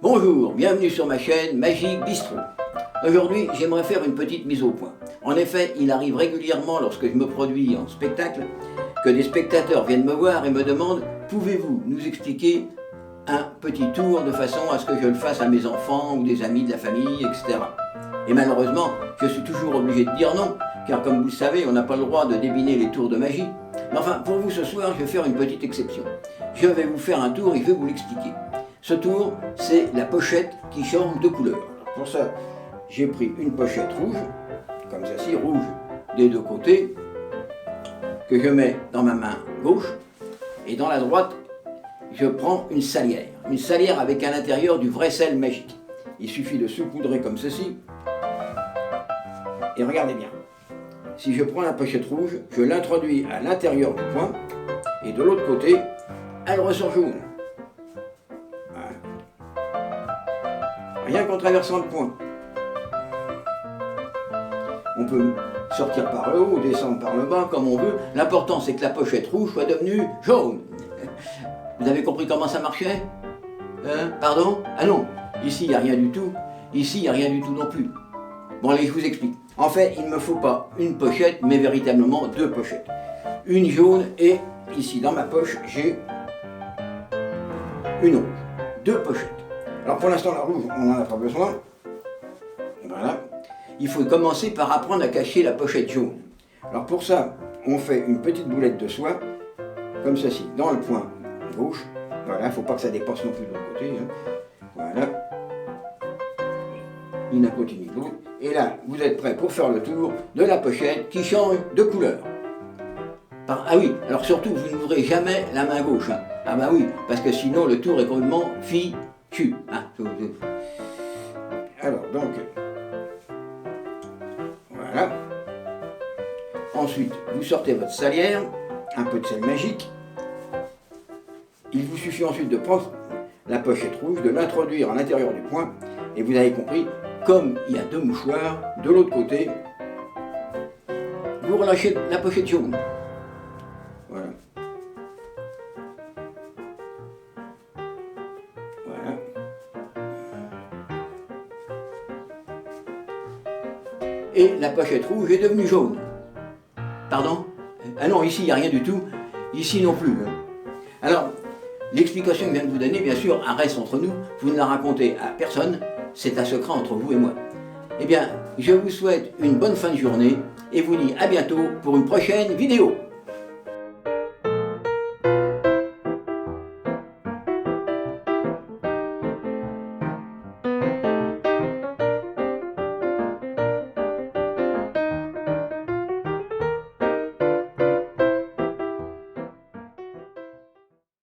Bonjour, bienvenue sur ma chaîne Magique Bistro. Aujourd'hui, j'aimerais faire une petite mise au point. En effet, il arrive régulièrement lorsque je me produis en spectacle que des spectateurs viennent me voir et me demandent « Pouvez-vous nous expliquer un petit tour de façon à ce que je le fasse à mes enfants ou des amis de la famille, etc. » Et malheureusement, je suis toujours obligé de dire non, car comme vous le savez, on n'a pas le droit de débiner les tours de magie. Mais enfin, pour vous ce soir, je vais faire une petite exception. Je vais vous faire un tour et je vais vous l'expliquer. Ce tour, c'est la pochette qui change de couleur. Alors pour ça, j'ai pris une pochette rouge, comme ceci, rouge des deux côtés, que je mets dans ma main gauche, et dans la droite, je prends une salière avec à l'intérieur du vrai sel magique. Il suffit de saupoudrer comme ceci, et regardez bien. Si je prends la pochette rouge, je l'introduis à l'intérieur du coin, et de l'autre côté, elle ressort jaune. Rien qu'en traversant le point. On peut sortir par le haut, descendre par le bas, comme on veut. L'important, c'est que la pochette rouge soit devenue jaune. Vous avez compris comment ça marchait? Pardon? Ah non, ici, il n'y a rien du tout. Ici, il n'y a rien du tout non plus. Bon, allez, je vous explique. En fait, il ne me faut pas une pochette, mais véritablement deux pochettes. Une jaune et, ici, dans ma poche, j'ai une rouge. Deux pochettes. Alors pour l'instant, la rouge, on n'en a pas besoin. Voilà. Il faut commencer par apprendre à cacher la pochette jaune. Alors pour ça, on fait une petite boulette de soie, comme ceci, dans le point gauche. Voilà, il ne faut pas que ça dépasse non plus de l'autre côté. Voilà. Ni d'un côté ni de l'autre. Et là, vous êtes prêts pour faire le tour de la pochette qui change de couleur. Ah oui, alors surtout, vous n'ouvrez jamais la main gauche. Ah bah oui, parce que sinon le tour est complètement fichu. Alors donc, voilà. Ensuite, vous sortez votre salière, un peu de sel magique. Il vous suffit ensuite de prendre la pochette rouge, de l'introduire à l'intérieur du point, et vous avez compris, comme il y a deux mouchoirs, de l'autre côté, vous relâchez la pochette jaune. Voilà. Voilà. Et la pochette rouge est devenue jaune. Pardon? Ah non, ici il n'y a rien du tout. Ici non plus. Alors, l'explication que je viens de vous donner, bien sûr, elle reste entre nous. Vous ne la racontez à personne. C'est un secret entre vous et moi. Eh bien, je vous souhaite une bonne fin de journée et vous dis à bientôt pour une prochaine vidéo.